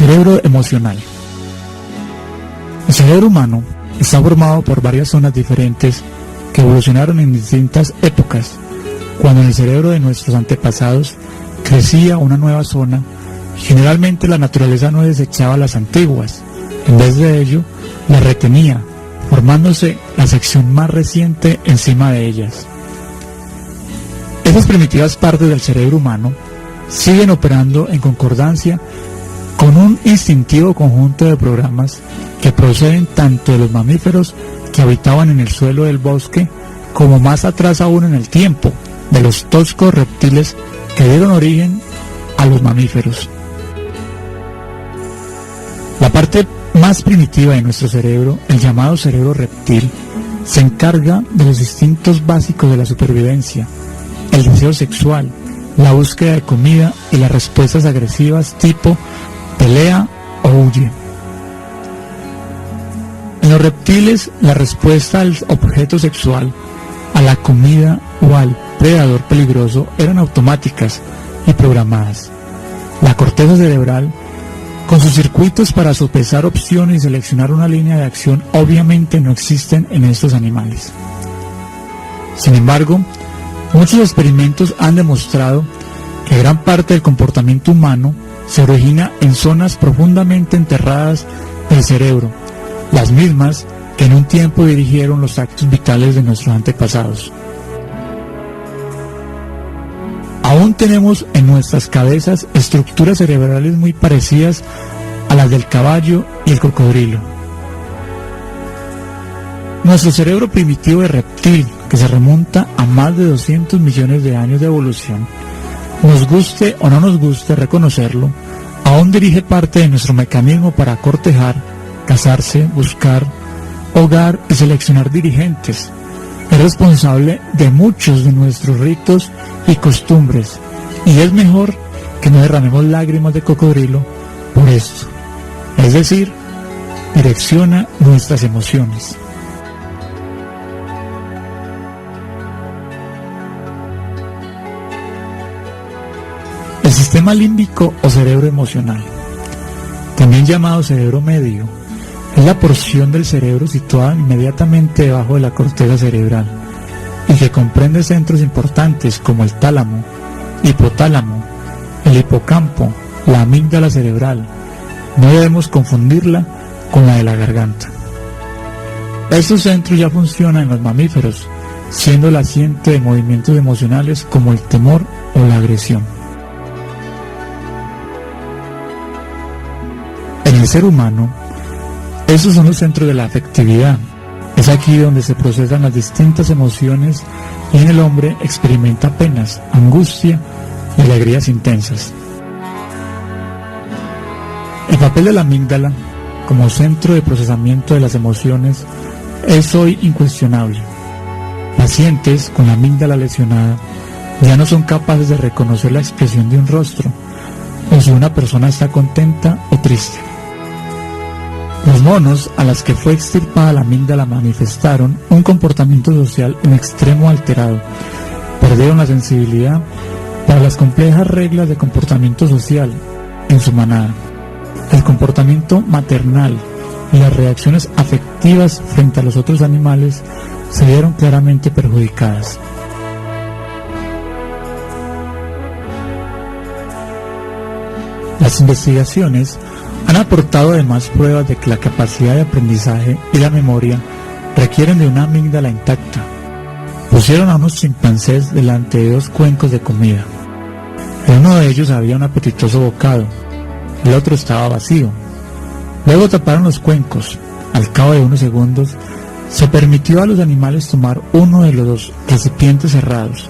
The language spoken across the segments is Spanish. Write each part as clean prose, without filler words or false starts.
Cerebro emocional. El cerebro humano está formado por varias zonas diferentes que evolucionaron en distintas épocas. Cuando en el cerebro de nuestros antepasados crecía una nueva zona, generalmente la naturaleza no desechaba las antiguas, en vez de ello las retenía, formándose la sección más reciente encima de ellas. Esas primitivas partes del cerebro humano siguen operando en concordancia con un instintivo conjunto de programas que proceden tanto de los mamíferos que habitaban en el suelo del bosque, como más atrás aún en el tiempo, de los toscos reptiles que dieron origen a los mamíferos. La parte más primitiva de nuestro cerebro, el llamado cerebro reptil, se encarga de los instintos básicos de la supervivencia, el deseo sexual, la búsqueda de comida y las respuestas agresivas tipo pelea o huye. En los reptiles, la respuesta al objeto sexual, a la comida o al predador peligroso eran automáticas y programadas. La corteza cerebral, con sus circuitos para sopesar opciones y seleccionar una línea de acción, obviamente no existen en estos animales. Sin embargo, muchos experimentos han demostrado que gran parte del comportamiento humano se origina en zonas profundamente enterradas del cerebro, las mismas que en un tiempo dirigieron los actos vitales de nuestros antepasados. Aún tenemos en nuestras cabezas estructuras cerebrales muy parecidas a las del caballo y el cocodrilo. Nuestro cerebro primitivo de reptil, que se remonta a más de 200 millones de años de evolución, nos guste o no nos guste reconocerlo, aún dirige parte de nuestro mecanismo para cortejar, casarse, buscar, hogar y seleccionar dirigentes. Es responsable de muchos de nuestros ritos y costumbres, y es mejor que no derramemos lágrimas de cocodrilo por esto. Es decir, direcciona nuestras emociones. El sistema límbico o cerebro emocional, también llamado cerebro medio, es la porción del cerebro situada inmediatamente debajo de la corteza cerebral y que comprende centros importantes como el tálamo, hipotálamo, el hipocampo, la amígdala cerebral. No debemos confundirla con la de la garganta. Estos centros ya funcionan en los mamíferos, siendo el asiento de movimientos emocionales como el temor o la agresión. En el ser humano, esos son los centros de la afectividad. Es aquí donde se procesan las distintas emociones y en el hombre experimenta penas, angustia y alegrías intensas. El papel de la amígdala como centro de procesamiento de las emociones es hoy incuestionable. Pacientes con la amígdala lesionada ya no son capaces de reconocer la expresión de un rostro o si una persona está contenta o triste. Los monos a las que fue extirpada la amígdala manifestaron un comportamiento social en extremo alterado. Perdieron la sensibilidad para las complejas reglas de comportamiento social en su manada. El comportamiento maternal y las reacciones afectivas frente a los otros animales se vieron claramente perjudicadas. Las investigaciones han aportado además pruebas de que la capacidad de aprendizaje y la memoria requieren de una amígdala intacta. Pusieron a unos chimpancés delante de 2 cuencos de comida. En uno de ellos había un apetitoso bocado, el otro estaba vacío. Luego taparon los cuencos. Al cabo de unos segundos, se permitió a los animales tomar uno de los 2 recipientes cerrados.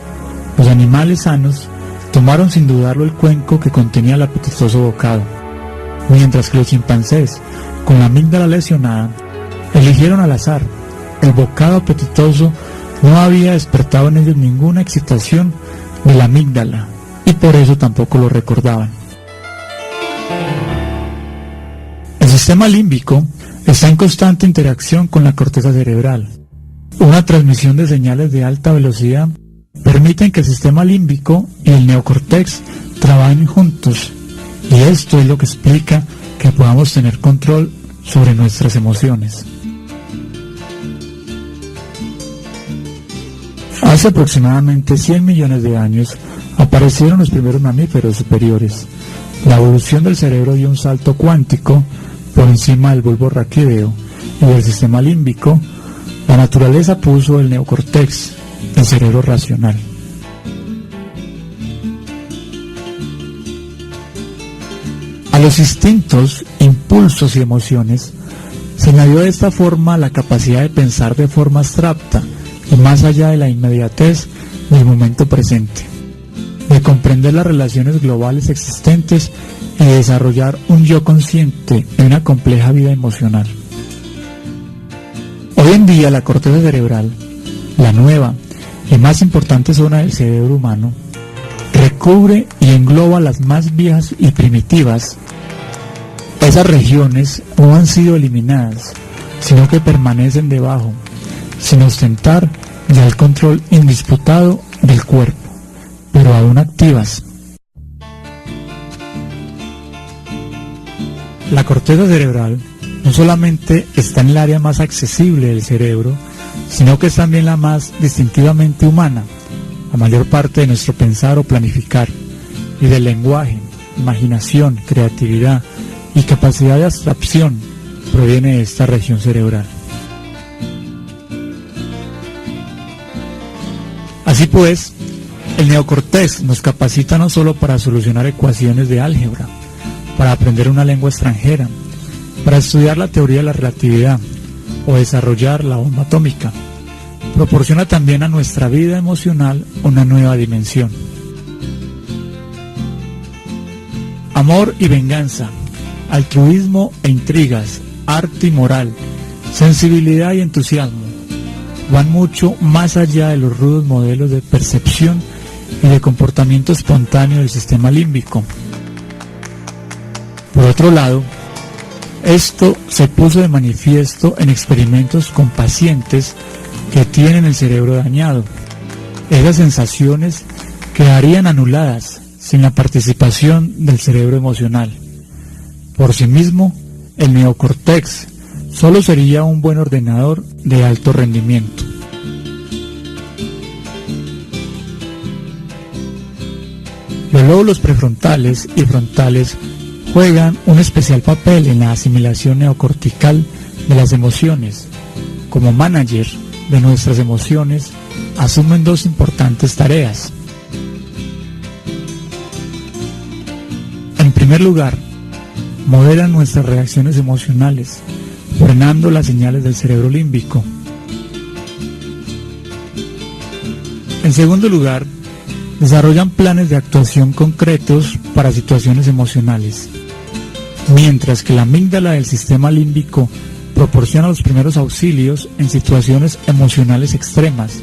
Los animales sanos tomaron sin dudarlo el cuenco que contenía el apetitoso bocado, mientras que los chimpancés, con la amígdala lesionada, eligieron al azar. El bocado apetitoso no había despertado en ellos ninguna excitación de la amígdala, y por eso tampoco lo recordaban. El sistema límbico está en constante interacción con la corteza cerebral. Una transmisión de señales de alta velocidad permiten que el sistema límbico y el neocórtex trabajen juntos, y esto es lo que explica que podamos tener control sobre nuestras emociones. Hace aproximadamente 100 millones de años aparecieron los primeros mamíferos superiores. La evolución del cerebro dio un salto cuántico por encima del bulbo raquídeo y del sistema límbico. La naturaleza puso el neocórtex, el cerebro racional. A los instintos, impulsos y emociones se añadió de esta forma la capacidad de pensar de forma abstracta y más allá de la inmediatez del momento presente, de comprender las relaciones globales existentes y de desarrollar un yo consciente en una compleja vida emocional. Hoy en día la corteza cerebral, la nueva y más importante zona del cerebro humano, recubre y engloba las más viejas y primitivas. Esas regiones no han sido eliminadas, sino que permanecen debajo, sin ostentar ya el control indisputado del cuerpo, pero aún activas. La corteza cerebral no solamente está en el área más accesible del cerebro, sino que es también la más distintivamente humana. La mayor parte de nuestro pensar o planificar, y del lenguaje, imaginación, creatividad y capacidad de abstracción proviene de esta región cerebral. Así pues, el neocortex nos capacita no solo para solucionar ecuaciones de álgebra, para aprender una lengua extranjera, para estudiar la teoría de la relatividad o desarrollar la bomba atómica. Proporciona también a nuestra vida emocional una nueva dimensión. Amor y venganza, altruismo e intrigas, arte y moral, sensibilidad y entusiasmo, van mucho más allá de los rudos modelos de percepción y de comportamiento espontáneo del sistema límbico. Por otro lado, esto se puso de manifiesto en experimentos con pacientes que tienen el cerebro dañado. Esas sensaciones quedarían anuladas sin la participación del cerebro emocional. Por sí mismo, el neocortex solo sería un buen ordenador de alto rendimiento. Los lóbulos prefrontales y frontales juegan un especial papel en la asimilación neocortical de las emociones. Como manager de nuestras emociones, asumen dos importantes tareas. En primer lugar, modelan nuestras reacciones emocionales, frenando las señales del cerebro límbico. En segundo lugar, desarrollan planes de actuación concretos para situaciones emocionales, mientras que la amígdala del sistema límbico proporciona los primeros auxilios en situaciones emocionales extremas.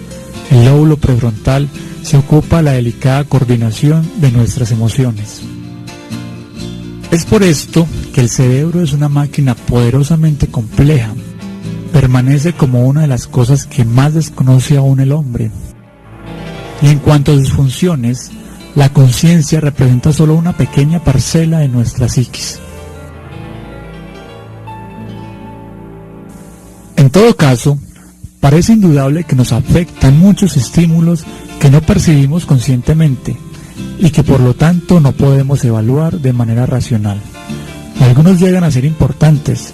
El lóbulo prefrontal se ocupa de la delicada coordinación de nuestras emociones. Es por esto que el cerebro es una máquina poderosamente compleja. Permanece como una de las cosas que más desconoce aún el hombre. Y en cuanto a sus funciones, la conciencia representa solo una pequeña parcela de nuestra psiquis. En todo caso, parece indudable que nos afectan muchos estímulos que no percibimos conscientemente y que por lo tanto no podemos evaluar de manera racional. Algunos llegan a ser importantes.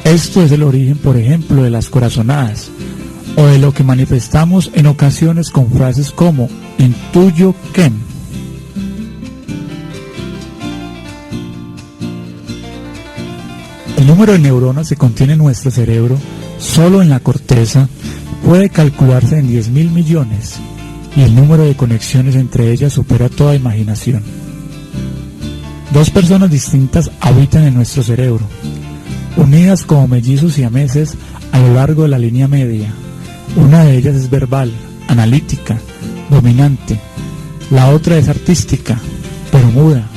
Esto es el origen, por ejemplo, de las corazonadas, o de lo que manifestamos en ocasiones con frases como intuyo que. El número de neuronas que contiene nuestro cerebro solo en la corteza puede calcularse en 10.000 millones y el número de conexiones entre ellas supera toda imaginación. Dos personas distintas habitan en nuestro cerebro, unidas como mellizos siameses a lo largo de la línea media. Una de ellas es verbal, analítica, dominante. La otra es artística, pero muda,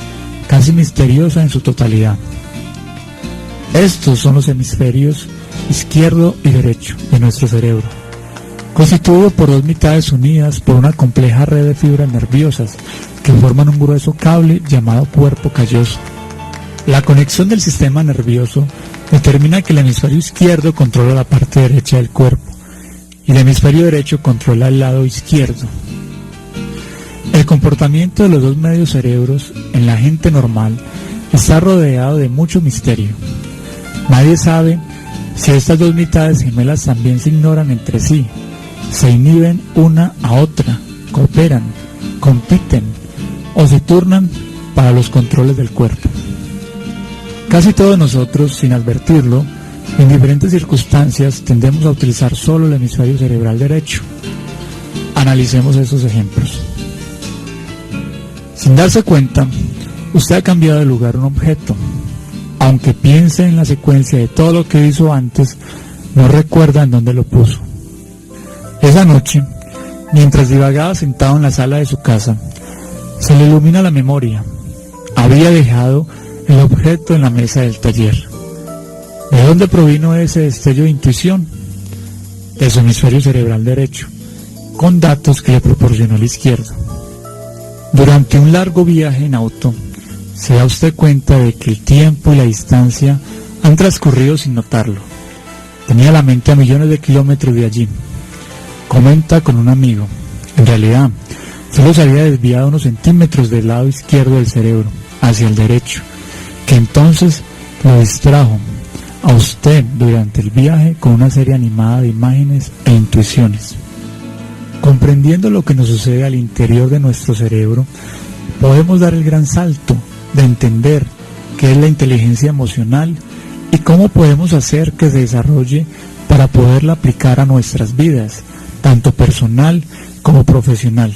casi misteriosa en su totalidad. Estos son los hemisferios izquierdo y derecho de nuestro cerebro, constituido por dos mitades unidas por una compleja red de fibras nerviosas que forman un grueso cable llamado cuerpo calloso. La conexión del sistema nervioso determina que el hemisferio izquierdo controla la parte derecha del cuerpo y el hemisferio derecho controla el lado izquierdo. El comportamiento de los dos medios cerebros en la gente normal está rodeado de mucho misterio. Nadie sabe si estas dos mitades gemelas también se ignoran entre sí, se inhiben una a otra, cooperan, compiten o se turnan para los controles del cuerpo. Casi todos nosotros, sin advertirlo, en diferentes circunstancias tendemos a utilizar solo el hemisferio cerebral derecho. Analicemos esos ejemplos. Sin darse cuenta, usted ha cambiado de lugar un objeto. Aunque piense en la secuencia de todo lo que hizo antes, no recuerda en dónde lo puso. Esa noche, mientras divagaba sentado en la sala de su casa, se le ilumina la memoria. Había dejado el objeto en la mesa del taller. ¿De dónde provino ese destello de intuición? De su hemisferio cerebral derecho, con datos que le proporcionó el izquierdo. Durante un largo viaje en auto, se da usted cuenta de que el tiempo y la distancia han transcurrido sin notarlo. Tenía la mente a millones de kilómetros de allí. Comenta con un amigo. En realidad, solo se había desviado unos centímetros del lado izquierdo del cerebro hacia el derecho, que entonces lo distrajo a usted durante el viaje con una serie animada de imágenes e intuiciones. Comprendiendo lo que nos sucede al interior de nuestro cerebro, podemos dar el gran salto de entender qué es la inteligencia emocional y cómo podemos hacer que se desarrolle para poderla aplicar a nuestras vidas, tanto personal como profesional.